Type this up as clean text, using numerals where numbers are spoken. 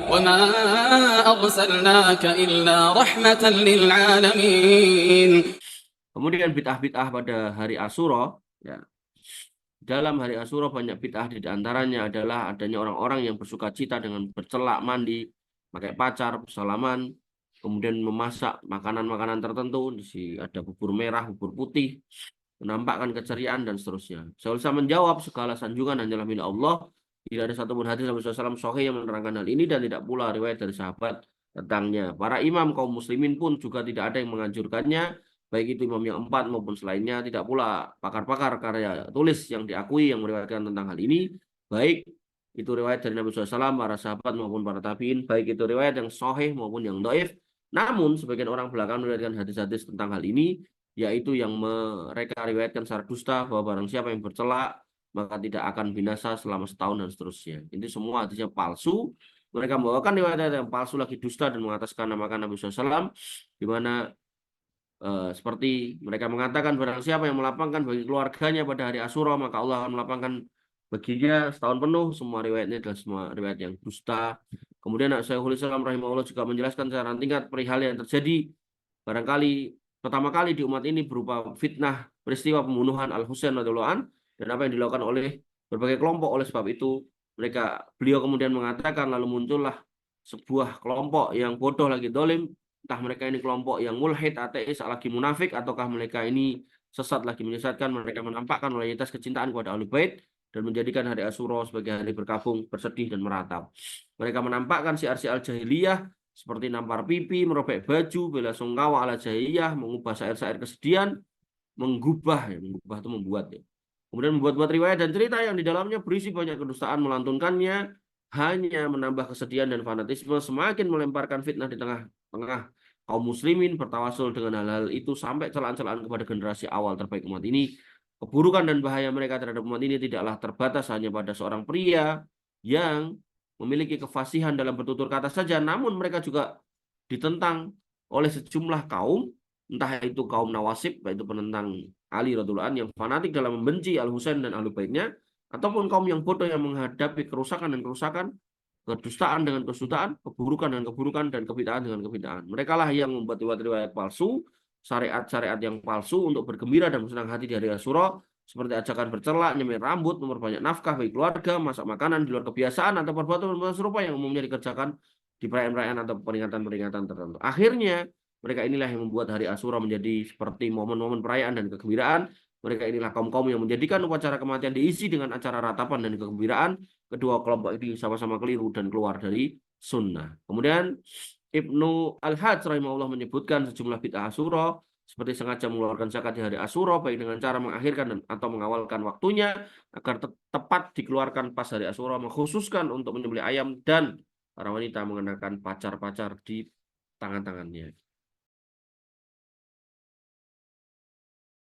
وما أرسلناك إلا رحمة للعالمين. Kemudian bid'ah-bid'ah pada hari Asyura, ya. Dalam hari Asyura banyak bid'ah, di antaranya adalah adanya orang-orang yang bersuka cita dengan bercelak, mandi, pakai pacar, bersalaman, kemudian memasak makanan-makanan tertentu, di sini ada bubur merah, bubur putih, menampakkan keceriaan dan seterusnya. Saya bisa menjawab segala sanjungan hanyalah milik Allah. Tidak ada satupun hadis Nabi SAW sahih yang menerangkan hal ini dan tidak pula riwayat dari sahabat tentangnya. Para imam kaum muslimin pun juga tidak ada yang menganjurkannya, baik itu imam yang empat maupun selainnya. Tidak pula pakar-pakar karya tulis yang diakui yang meriwayatkan tentang hal ini, baik itu riwayat dari Nabi SAW, para sahabat maupun para tabiin, baik itu riwayat yang sahih maupun yang dhaif. Namun sebagian orang belakang meriwayatkan hadis-hadis tentang hal ini, yaitu yang mereka riwayatkan secara dusta bahwa barang siapa yang bercelak maka tidak akan binasa selama setahun dan seterusnya. Ini semua hadisnya palsu. Mereka membawakan riwayat yang palsu lagi, dusta, dan mengataskan namakan Nabi SAW, di mana seperti mereka mengatakan barang siapa yang melapangkan bagi keluarganya pada hari Asyura maka Allah akan melapangkan baginya setahun penuh. Semua riwayatnya adalah semua riwayat yang dusta. Kemudian Syekhul Islam rahimahullah juga menjelaskan secara tingkat perihal yang terjadi barangkali pertama kali di umat ini berupa fitnah peristiwa pembunuhan Al-Husain radhiyallahu an, dan apa yang dilakukan oleh berbagai kelompok. Oleh sebab itu beliau kemudian mengatakan, lalu muncullah sebuah kelompok yang bodoh lagi dolim, entah mereka ini kelompok yang mulhid, ateis, lagi munafik, ataukah mereka ini sesat lagi menyesatkan. Mereka menampakkan loyalitas kecintaan kepada Ahlul Bait dan menjadikan hari Asyura sebagai hari berkabung, bersedih, dan meratap. Mereka menampakkan syiar-syiar jahiliyah seperti nampar pipi, merobek baju, bela sungkawa ala jahiliyah, mengubah syair-syair kesedihan, mengubah itu membuat ya. Kemudian membuat-buat riwayat dan cerita yang di dalamnya berisi banyak kedustaan, melantunkannya hanya menambah kesedihan dan fanatisme, semakin melemparkan fitnah di tengah-tengah kaum muslimin, bertawasul dengan hal-hal itu sampai celaan-celaan kepada generasi awal terbaik umat ini. Keburukan dan bahaya mereka terhadap umat ini tidaklah terbatas hanya pada seorang pria yang memiliki kefasihan dalam bertutur kata saja, namun mereka juga ditentang oleh sejumlah kaum, entah itu kaum nawasib, yaitu penentang Ali radhiyallahu anhu yang fanatik dalam membenci Al-Husain dan ahlu baitnya, ataupun kaum yang bodoh yang menghadapi kerusakan dan kerusakan, kedustaan dengan kedustaan, keburukan dengan keburukan, dan kebid'ahan dengan kebid'ahan. Mereka lah yang membuat riwayat palsu, syariat-syariat yang palsu untuk bergembira dan bersenang hati di hari Asyura, seperti ajakan bercelak, nyemir rambut, memperbanyak nafkah bagi keluarga, masak makanan di luar kebiasaan, atau perbuatan serupa yang umumnya dikerjakan di perayaan-perayaan atau peringatan-peringatan tertentu. Akhirnya, mereka inilah yang membuat hari Asyura menjadi seperti momen-momen perayaan dan kegembiraan. Mereka inilah kaum-kaum yang menjadikan upacara kematian diisi dengan acara ratapan dan kegembiraan. Kedua kelompok ini sama-sama keliru dan keluar dari sunnah. Kemudian Ibnu Al-Hajj rahimahullah menyebutkan sejumlah bid'ah Asyura, seperti sengaja mengeluarkan zakat di hari Asyura, baik dengan cara mengakhirkan atau mengawalkan waktunya agar tepat dikeluarkan pas hari Asyura, mengkhususkan untuk menyembelih ayam, dan para wanita mengenakan pacar-pacar di tangan-tangannya.